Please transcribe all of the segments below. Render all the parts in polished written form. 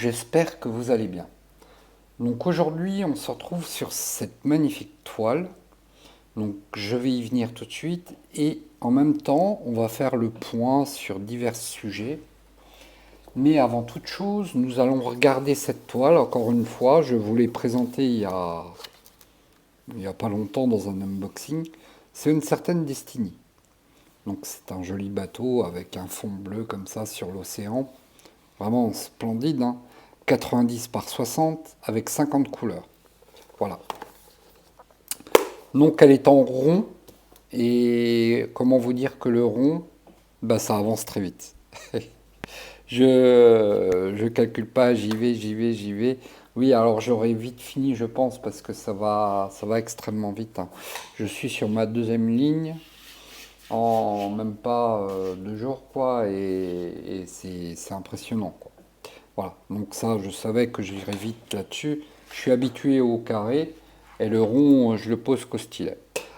j'espère que vous allez bien. Donc aujourd'hui, on se retrouve sur cette magnifique toile. Donc je vais y venir tout de suite et en même temps, on va faire le point sur divers sujets. Mais avant toute chose, nous allons regarder cette toile. Encore une fois, je vous l'ai présentée il y a pas longtemps dans un unboxing. C'est une certaine Destiny. Donc c'est un joli bateau avec un fond bleu comme ça sur l'océan. Vraiment splendide, hein. 90 par 60 avec 50 couleurs. Voilà. Donc elle est en rond. Et comment vous dire que le rond, bah ça avance très vite. Je calcule pas, j'y vais, j'y vais, j'y vais. Oui, alors j'aurai vite fini, je pense, parce que ça va extrêmement vite, hein. Je suis sur ma deuxième ligne en même pas 2 jours, quoi, et c'est impressionnant, quoi. Voilà, donc ça, je savais que j'irais vite là-dessus. Je suis habitué au carré et le rond, je le pose qu'au stylet.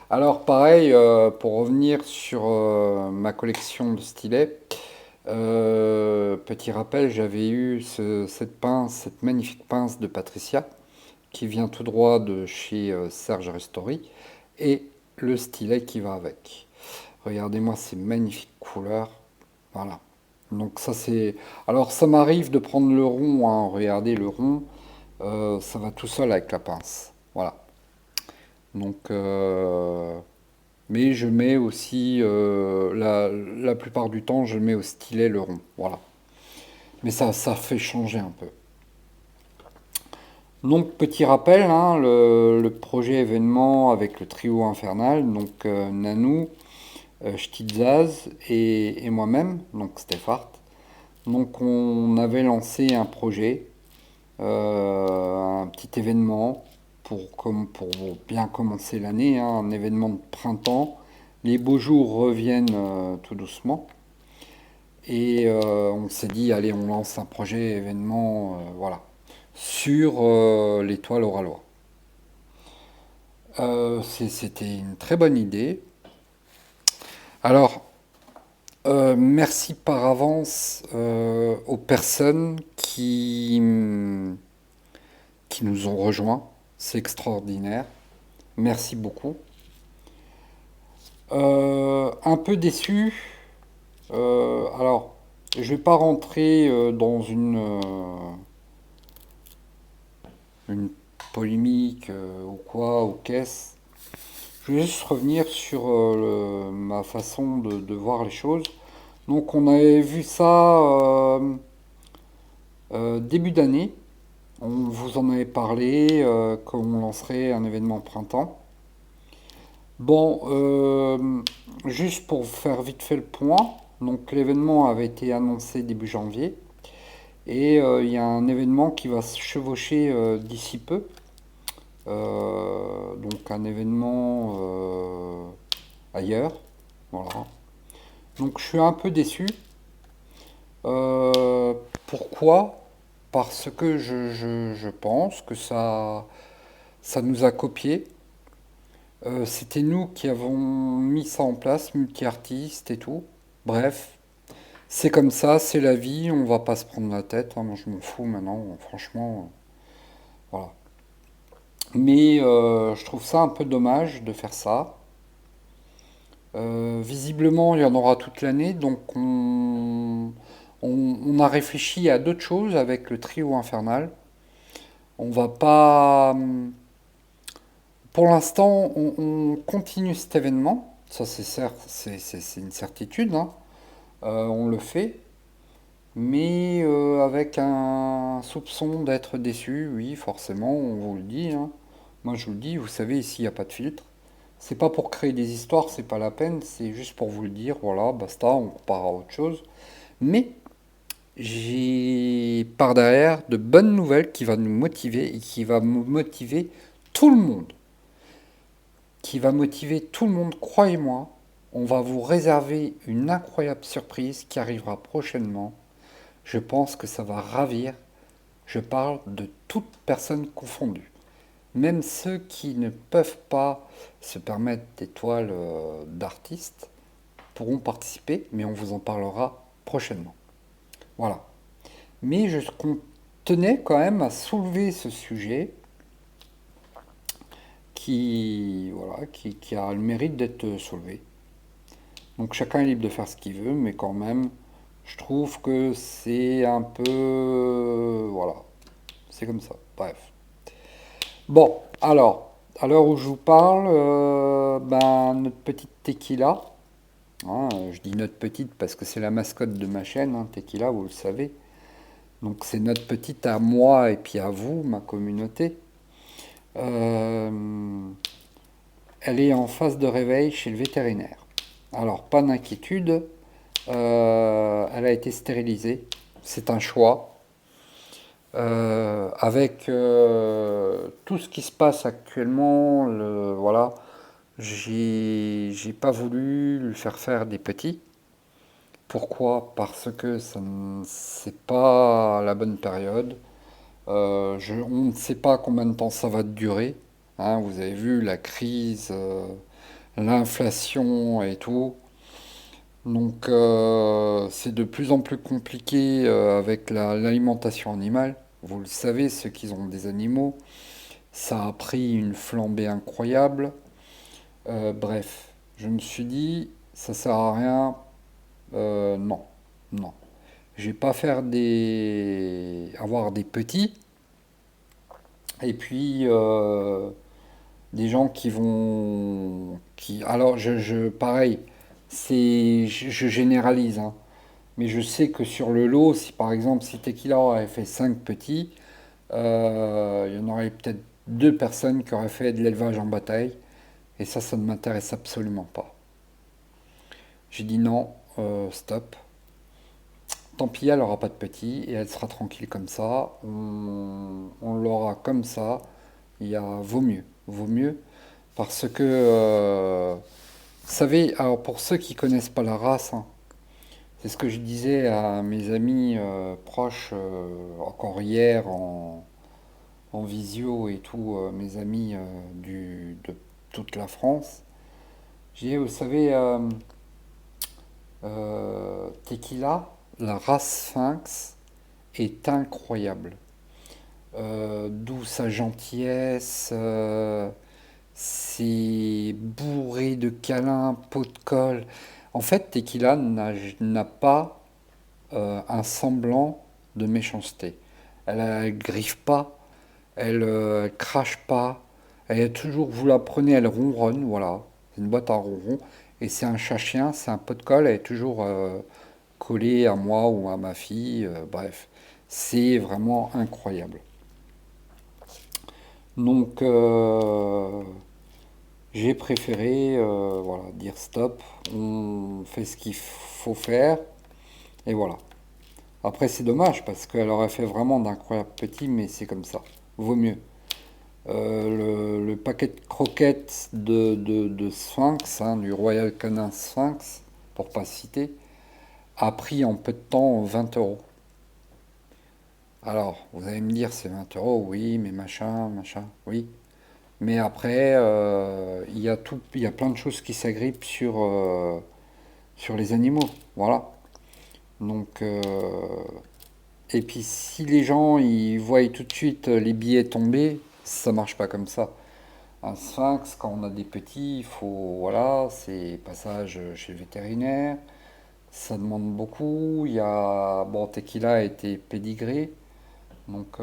Alors pareil, pour revenir sur ma collection de stylets, petit rappel, j'avais eu cette pince, cette magnifique pince de Patricia, qui vient tout droit de chez Serge Ristori, et le stylet qui va avec. Regardez-moi ces magnifiques couleurs. Voilà. Donc ça c'est. Alors ça m'arrive de prendre le rond, hein. Regardez le rond, ça va tout seul avec la pince. Voilà. Donc, mais je mets aussi la plupart du temps, je mets au stylet le rond. Voilà. Mais ça fait changer un peu. Donc petit rappel, hein, le projet événement avec le trio infernal, donc Nanou, Ch'tizaz et moi-même, donc Stéphart. Donc on avait lancé un projet, un petit événement pour bien commencer l'année, hein, un événement de printemps. Les beaux jours reviennent tout doucement. Et on s'est dit, allez, on lance un projet événement, voilà, sur l'étoile Oralois. C'était une très bonne idée. Alors, merci par avance aux personnes qui nous ont rejoints. C'est extraordinaire. Merci beaucoup. Un peu déçu. Alors, je vais pas rentrer dans une polémique ou quoi, ou qu'est-ce. Je vais juste revenir sur ma façon de voir les choses. Donc, on avait vu ça début d'année. On vous en avait parlé, qu'on lancerait un événement printemps. Bon, juste pour faire vite fait le point, donc l'événement avait été annoncé début janvier et il y a un événement qui va se chevaucher d'ici peu. Donc un événement ailleurs, voilà. Donc je suis un peu déçu. Euh, Pourquoi? Parce que je pense que ça nous a copié. C'était nous qui avons mis ça en place, multi-artistes et tout. Bref, c'est comme ça, c'est la vie, on va pas se prendre la tête, hein. Moi je m'en fous maintenant, franchement, voilà. Mais je trouve ça un peu dommage de faire ça. Visiblement, il y en aura toute l'année, donc on a réfléchi à d'autres choses avec le trio infernal. On va pas. Pour l'instant, on continue cet événement. Ça, c'est une certitude, hein. On le fait, mais avec un soupçon d'être déçu, oui, forcément, on vous le dit, hein. Moi, je vous le dis, vous savez, ici, il n'y a pas de filtre. C'est pas pour créer des histoires, c'est pas la peine, c'est juste pour vous le dire, voilà, basta, on repart à autre chose. Mais j'ai par derrière de bonnes nouvelles qui va nous motiver et qui va motiver tout le monde. Qui va motiver tout le monde, croyez-moi. On va vous réserver une incroyable surprise qui arrivera prochainement. Je pense que ça va ravir. Je parle de toutes personnes confondues. Même ceux qui ne peuvent pas se permettre des toiles d'artistes pourront participer, mais on vous en parlera prochainement. Voilà. Mais je compte tenais quand même à soulever ce sujet qui, voilà, qui a le mérite d'être soulevé. Donc chacun est libre de faire ce qu'il veut, mais quand même, je trouve que c'est un peu... Voilà, c'est comme ça. Bref. Bon, alors, à l'heure où je vous parle, ben, notre petite Tequila, hein, je dis notre petite parce que c'est la mascotte de ma chaîne, hein, Tequila, vous le savez. Donc c'est notre petite à moi et puis à vous, ma communauté. Euh, Elle est en phase de réveil chez le vétérinaire. Alors, pas d'inquiétude, elle a été stérilisée. C'est un choix. Avec tout ce qui se passe actuellement, voilà, j'ai pas voulu lui faire des petits. Pourquoi? Parce que c'est pas la bonne période. On ne sait pas combien de temps ça va durer. Hein, vous avez vu la crise, l'inflation et tout. Donc c'est de plus en plus compliqué avec l'alimentation animale. Vous le savez, ceux qui ont des animaux, ça a pris une flambée incroyable. Bref, je me suis dit, ça sert à rien. Non, non. Je vais pas avoir des petits et puis des gens alors pareil, je généralise, hein. Mais je sais que sur le lot, si par exemple, si Tequila aurait fait 5 petits, il y en aurait peut-être 2 personnes qui auraient fait de l'élevage en bataille. Et ça ne m'intéresse absolument pas. J'ai dit non, stop. Tant pis, elle n'aura pas de petits et elle sera tranquille comme ça. On l'aura comme ça. Vaut mieux. Vaut mieux. Parce que, vous savez, alors pour ceux qui connaissent pas la race, hein, c'est ce que je disais à mes amis proches encore hier en visio et tout, mes amis de toute la France. J'ai dit, vous savez, Tequila, la race Sphinx est incroyable. D'où sa gentillesse, c'est bourré de câlins, pot de colle. En fait, Tequila n'a pas un semblant de méchanceté. Elle griffe pas, elle crache pas, elle est toujours, vous la prenez, elle ronronne, voilà. C'est une boîte à ronron. Et c'est un chat-chien, c'est un pot de colle, elle est toujours collée à moi ou à ma fille, bref. C'est vraiment incroyable. Donc, j'ai préféré voilà, dire stop, on fait ce qu'il faut faire, et voilà. Après, c'est dommage parce qu'elle aurait fait vraiment d'incroyables petits, mais c'est comme ça. Vaut mieux. Le paquet de croquettes de Sphinx, hein, du Royal Canin Sphinx, pour pas citer, a pris en peu de temps 20 euros. Alors, vous allez me dire, c'est 20 euros, oui, mais machin, machin, oui. Mais après, il y a plein de choses qui s'agrippent sur les animaux. Voilà. Donc, et puis si les gens ils voient tout de suite les billets tomber, ça marche pas comme ça. Un sphinx, quand on a des petits, il faut, voilà, c'est passage chez le vétérinaire, ça demande beaucoup. Bon, Tequila a été pédigrée, donc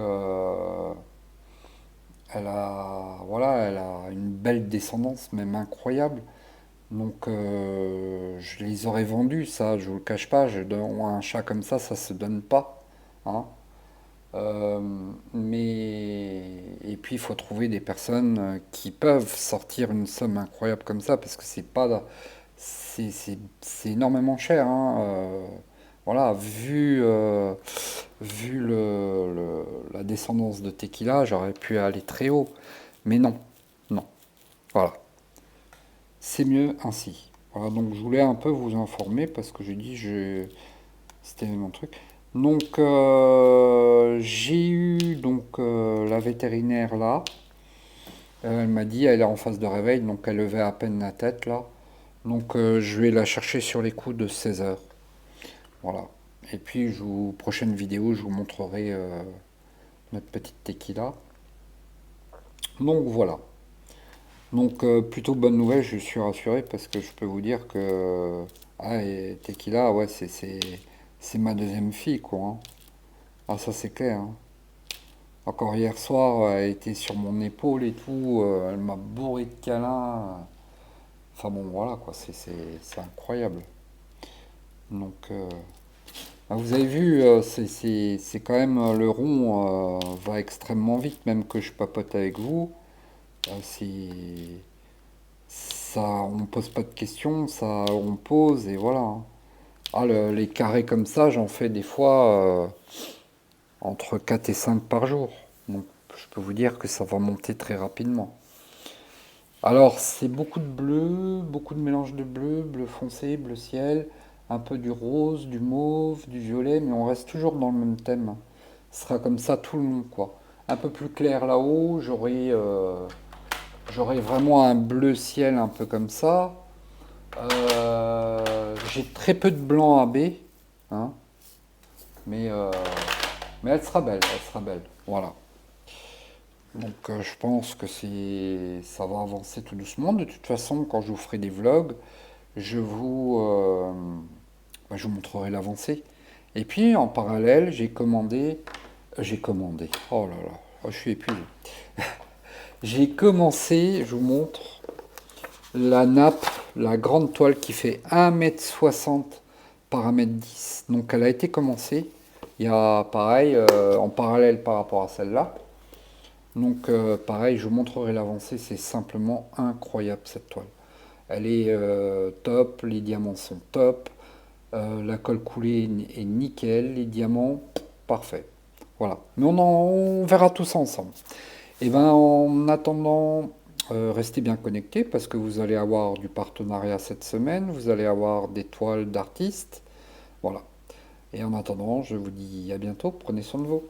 elle a une belle descendance, même incroyable. Donc je les aurais vendus, ça, je vous le cache pas. Un chat comme ça se donne pas, hein. Euh, mais et puis il faut trouver des personnes qui peuvent sortir une somme incroyable comme ça parce que c'est pas c'est énormément cher, hein. Voilà, vu la descendance de Tequila, j'aurais pu aller très haut, mais non, non. Voilà, c'est mieux ainsi. Voilà, donc je voulais un peu vous informer parce que j'ai dit c'était mon truc. Donc j'ai eu la vétérinaire là. Elle m'a dit elle est en phase de réveil, donc elle levait à peine la tête là. Donc je vais la chercher sur les coups de 16 heures. Voilà. Et puis prochaine vidéo, je vous montrerai notre petite tequila. Donc voilà. Donc plutôt bonne nouvelle, je suis rassuré parce que je peux vous dire que ah, et tequila, ouais, c'est ma deuxième fille, quoi, hein. Ah, ça c'est clair, hein. Encore hier soir, elle était sur mon épaule et tout, elle m'a bourré de câlins. Enfin bon, voilà, quoi, c'est incroyable. Donc, ah, vous avez vu, c'est quand même le rond va extrêmement vite, même que je papote avec vous. C'est ça, on pose pas de questions, ça, on pose et voilà, hein. Ah, les carrés comme ça, j'en fais des fois entre 4 et 5 par jour. Donc, je peux vous dire que ça va monter très rapidement. Alors, c'est beaucoup de bleu, beaucoup de mélange de bleu, bleu foncé, bleu ciel, un peu du rose, du mauve, du violet, mais on reste toujours dans le même thème. Ce sera comme ça tout le long, quoi. Un peu plus clair là-haut, j'aurai vraiment un bleu ciel un peu comme ça. J'ai très peu de blanc à B, hein, mais, euh, mais elle sera belle, elle sera belle. Voilà. Donc je pense que ça va avancer tout doucement. De toute façon, quand je vous ferai des vlogs, je vous, euh, je vous montrerai l'avancée. Et puis en parallèle, j'ai commandé. Oh là là, oh, je suis épuisé. J'ai commencé, je vous montre la nappe, la grande toile qui fait 1,60 m par 1,10 m. Donc elle a été commencée. Il y a pareil en parallèle par rapport à celle-là. Donc pareil, je vous montrerai l'avancée, c'est simplement incroyable cette toile. Elle est top, les diamants sont top, la colle coulée est nickel, les diamants, parfait. Voilà. Mais on verra tout ça ensemble. Et ben en attendant, restez bien connectés parce que vous allez avoir du partenariat cette semaine, vous allez avoir des toiles d'artistes. Voilà. Et en attendant, je vous dis à bientôt, prenez soin de vous.